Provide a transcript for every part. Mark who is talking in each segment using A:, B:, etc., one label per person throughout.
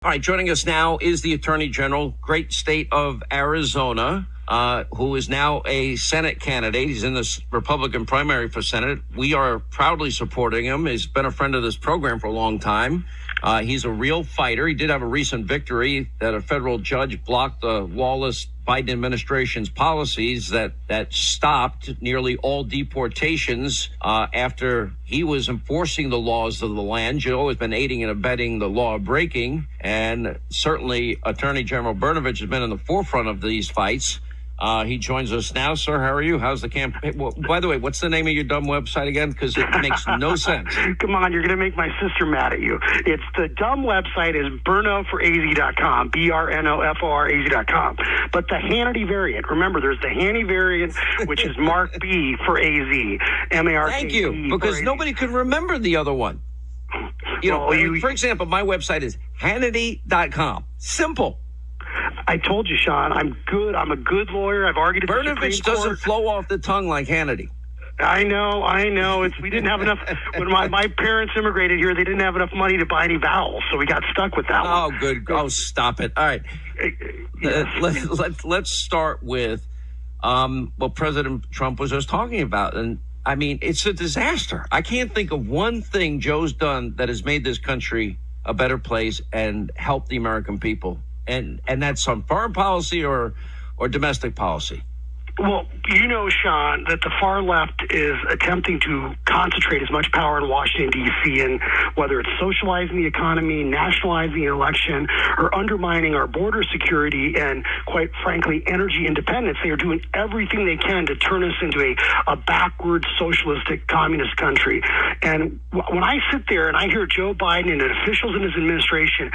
A: All right, joining us now is the Attorney General, great state of Arizona, who is now a Senate candidate. He's in this Republican primary for Senate. We are proudly supporting him. He's been a friend of this program for a long time. He's a real fighter. He did have a recent victory that a federal judge blocked the lawless Biden administration's policies that stopped nearly all deportations after he was enforcing the laws of the land. Joe has been aiding and abetting the law breaking, and certainly Attorney General Brnovich has been in the forefront of these fights. He joins us now. Sir, how are you? How's the campaign? Well, by the way, what's the name of your dumb website again? Because it makes no sense.
B: Come on, you're going to make my sister mad at you. It's the dumb website is brnoforaz.com, BRNOFORAZ.com. But the Hannity variant, remember, there's the Hannity variant, which is Mark B for AZ, M-A-R-K-B.
A: Thank you, because nobody could remember the other one. For example, my website is Hannity.com. Simple.
B: I told you, Sean, I'm good. I'm a good lawyer. I've argued at the Supreme Court.
A: Brnovich doesn't flow off the tongue like Hannity.
B: I know. We didn't have enough. When my parents immigrated here, they didn't have enough money to buy any vowels, so we got stuck with that one.
A: Oh, good. Oh, stop it. All right. Let's start with what President Trump was just talking about. And, I mean, it's a disaster. I can't think of one thing Joe's done that has made this country a better place and helped the American people. And that's on foreign policy or domestic policy.
B: Well, you know, Sean, that the far left is attempting to concentrate as much power in Washington, D.C., and whether it's socializing the economy, nationalizing the election, or undermining our border security and, quite frankly, energy independence. They are doing everything they can to turn us into a backward, socialistic, communist country. And when I sit there and I hear Joe Biden and officials in his administration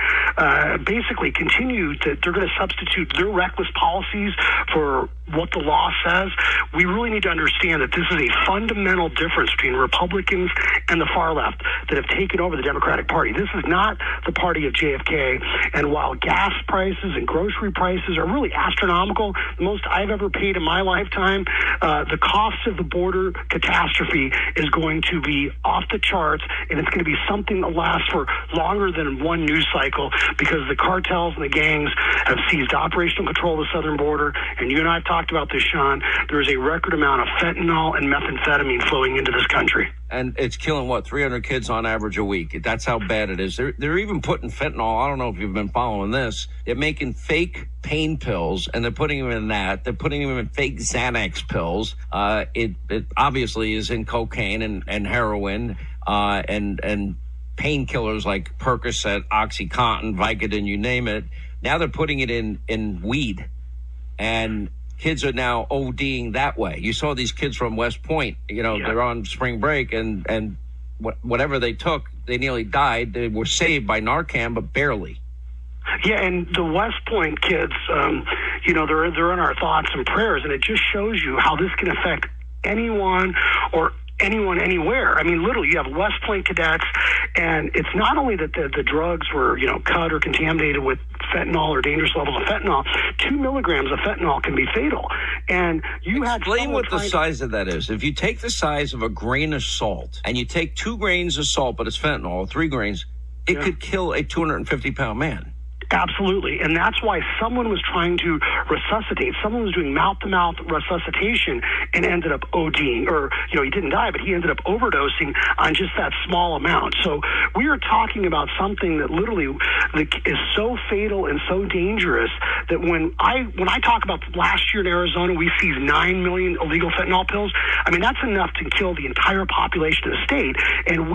B: basically continue that they're going to substitute their reckless policies for what the law says, we really need to understand that this is a fundamental difference between Republicans and the far left that have taken over the Democratic Party. This is not the party of JFK. And while gas prices and grocery prices are really astronomical, the most I've ever paid in my lifetime, the cost of the border catastrophe is going to be off the charts, and it's going to be something that lasts for longer than one news cycle because the cartels and the gangs have seized operational control of the southern border. And you and I have talked about this, Sean. There is a record amount of fentanyl and methamphetamine flowing into this country.
A: And it's killing, 300 kids on average a week. That's how bad it is. They're even putting fentanyl. I don't know if you've been following this. They're making fake pain pills, and they're putting them in that. They're putting them in fake Xanax pills. It obviously is in cocaine and heroin and painkillers like Percocet, OxyContin, Vicodin, you name it. Now they're putting it in weed. And kids are now ODing that way. You saw these kids from West Point, they're on spring break and whatever they took, they nearly died. They were saved by Narcan, but barely.
B: Yeah, and the West Point kids, they're in our thoughts and prayers, and it just shows you how this can affect anyone or anyone anywhere. I mean, literally, you have West Point cadets, and it's not only that the drugs were, cut or contaminated with fentanyl or dangerous levels of fentanyl. 2 milligrams of fentanyl can be fatal. And you
A: explain what the size of that is. If you take the size of a grain of salt and you take 2 grains of salt, but it's fentanyl, 3 grains, it could kill a 250-pound man.
B: Absolutely. And that's why someone was trying to resuscitate. Someone was doing mouth-to-mouth resuscitation and ended up ODing. Or, he didn't die, but he ended up overdosing on just that small amount. So we are talking about something that literally is so fatal and so dangerous that when I talk about last year in Arizona, we seized 9 million illegal fentanyl pills. I mean, that's enough to kill the entire population of the state. And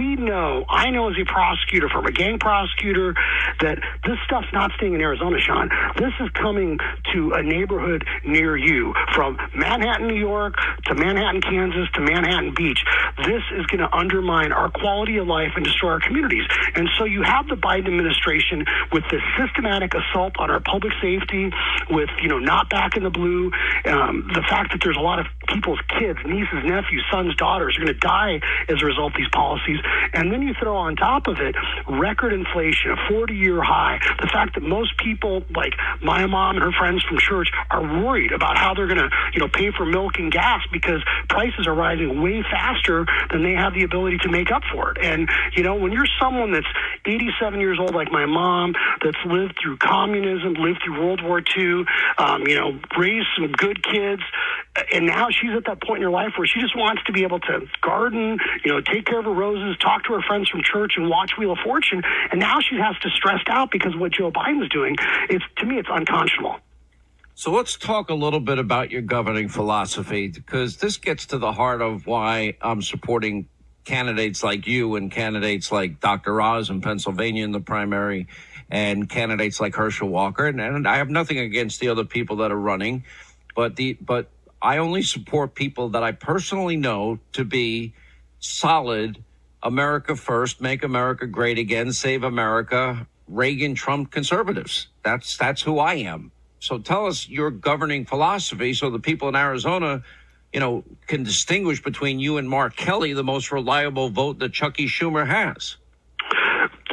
B: I know as a prosecutor, from a gang prosecutor, that this stuff's not staying in Arizona, Sean. This is coming to a neighborhood near you, from Manhattan, New York, to Manhattan, Kansas, to Manhattan Beach. This is going to undermine our quality of life and destroy our communities. And so you have the Biden administration with this systematic assault on our public safety, with, not back in the blue, the fact that there's a lot of people's kids, nieces, nephews, sons, daughters are going to die as a result of these policies. And then you throw on top of it record inflation, a 40-year high, the fact that most people, like my mom and her friends from church, are worried about how they're going to, pay for milk and gas because prices are rising way faster than they have the ability to make up for it. And, when you're someone that's 87 years old like my mom, that's lived through communism, lived through World War II, raised some good kids, and now she's at that point in her life where she just wants to be able to garden, take care of her roses, talk to her friends from church, and watch Wheel of Fortune. And now she has to stress out because of what Joe Biden's doing. To me, it's unconscionable.
A: So let's talk a little bit about your governing philosophy, because this gets to the heart of why I'm supporting candidates like you and candidates like Dr. Oz in Pennsylvania in the primary and candidates like Herschel Walker. And I have nothing against the other people that are running, but I only support people that I personally know to be solid, America first, make America great again, save America, Reagan, Trump conservatives. That's who I am. So tell us your governing philosophy so the people in Arizona, can distinguish between you and Mark Kelly, the most reliable vote that Chucky Schumer has.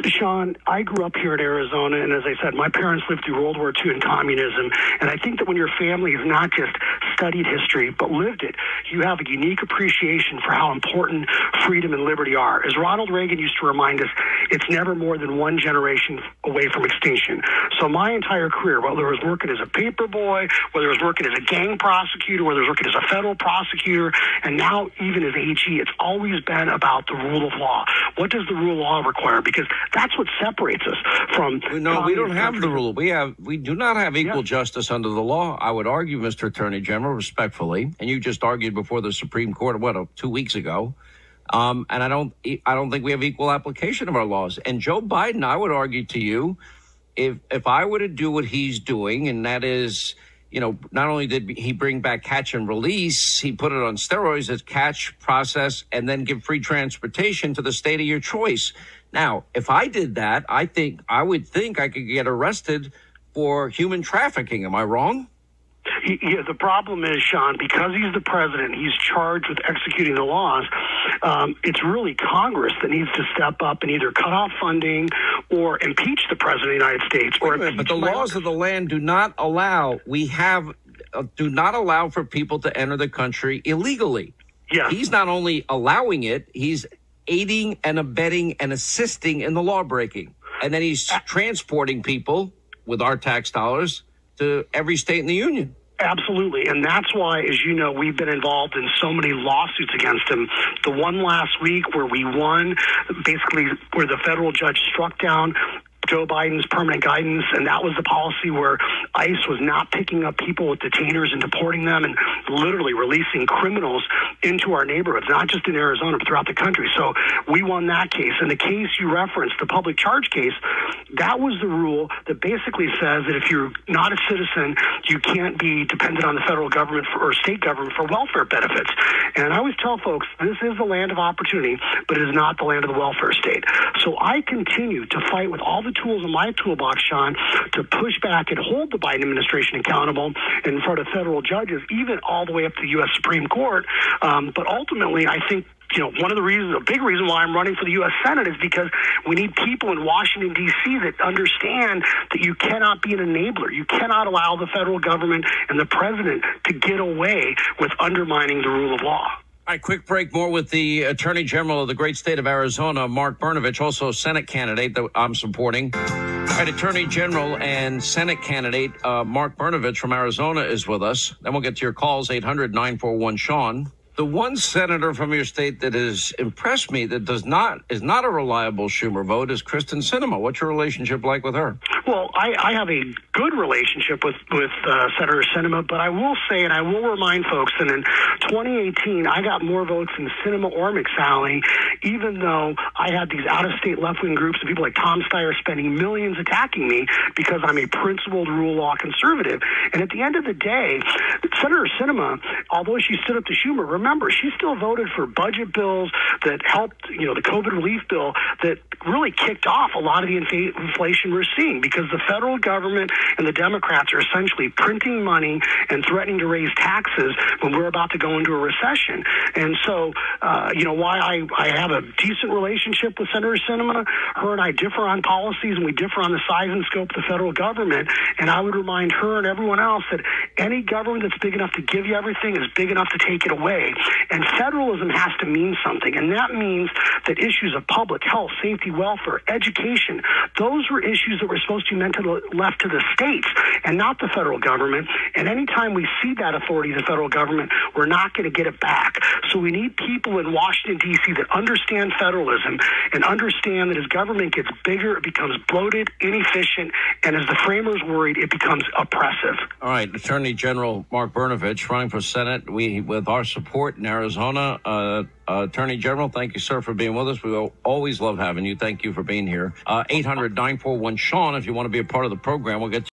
B: Sean, I grew up here in Arizona, and as I said, my parents lived through World War II and communism, and I think that when your family has not just studied history, but lived it, you have a unique appreciation for how important freedom and liberty are. As Ronald Reagan used to remind us, it's never more than one generation away from extinction. So my entire career, whether I was working as a paper boy, whether I was working as a gang prosecutor, whether I was working as a federal prosecutor, and now even as AG, it's always been about the rule of law. What does the rule of law require? Because that's what separates us from.
A: No, we don't have the rule. We do not have equal justice under the law. I would argue, Mr. Attorney General, respectfully, and you just argued before the Supreme Court 2 weeks ago. And I don't think we have equal application of our laws. And Joe Biden, I would argue to you, if I were to do what he's doing, and that is, not only did he bring back catch and release, he put it on steroids as catch, process, and then give free transportation to the state of your choice. Now, if I did that, I would think I could get arrested for human trafficking. Am I wrong?
B: Yeah, the problem is, Sean, because he's the president, he's charged with executing the laws. It's really Congress that needs to step up and either cut off funding or impeach the president of the United States.
A: But the laws of the land do not allow. Do not allow for people to enter the country illegally.
B: Yeah,
A: he's not only allowing it; he's aiding and abetting and assisting in the law breaking, and then he's transporting people with our tax dollars to every state in the union.
B: Absolutely. And that's why, as you know, we've been involved in so many lawsuits against him. The one last week where we won, basically where the federal judge struck down Joe Biden's permanent guidance, and that was the policy where ICE was not picking up people with detainers and deporting them and literally releasing criminals into our neighborhoods, not just in Arizona, but throughout the country. So we won that case. And the case you referenced, the public charge case, that was the rule that basically says that if you're not a citizen, you can't be dependent on the federal government or state government for welfare benefits. And I always tell folks, this is the land of opportunity, but it is not the land of the welfare state. So I continue to fight with all the tools in my toolbox, Sean, to push back and hold the Biden administration accountable in front of federal judges, even all the way up to the U.S. Supreme Court. But ultimately, I think, one of the reasons, a big reason why I'm running for the U.S. Senate is because we need people in Washington, D.C. that understand that you cannot be an enabler. You cannot allow the federal government and the president to get away with undermining the rule of law.
A: All right, quick break. More with the Attorney General of the great state of Arizona, Mark Brnovich, also a Senate candidate that I'm supporting. All right, Attorney General and Senate candidate Mark Brnovich from Arizona is with us. Then we'll get to your calls, 800-941-SEAN. The one senator from your state that has impressed me that is not a reliable Schumer vote is Kristen Sinema. What's your relationship like with her?
B: Well, I have a good relationship with Senator Sinema, but I will say, and I will remind folks, that in 2018, I got more votes than Sinema or McSally, even though I had these out-of-state left-wing groups of people like Tom Steyer spending millions attacking me because I'm a principled rule law conservative. And at the end of the day, Senator Sinema, although she stood up to Schumer, remember, remember, she still voted for budget bills that helped, the COVID relief bill that really kicked off a lot of the inflation we're seeing, because the federal government and the Democrats are essentially printing money and threatening to raise taxes when we're about to go into a recession. And so, why I have a decent relationship with Senator Sinema, her and I differ on policies and we differ on the size and scope of the federal government. And I would remind her and everyone else that any government that's big enough to give you everything is big enough to take it away. And federalism has to mean something. And that means that issues of public health, safety, welfare, education, those were issues that were supposed to be left to the states and not the federal government. And anytime we cede that authority to the federal government, we're not going to get it back. So we need people in Washington, D.C. that understand federalism and understand that as government gets bigger, it becomes bloated, inefficient, and as the framers worried, it becomes oppressive.
A: All right, Attorney General Mark Brnovich running for Senate. With our support in Arizona. Attorney General, thank you, sir, for being with us. We will always love having you. Thank you for being here. 800-941-SEAN if you want to be a part of the program. We'll get to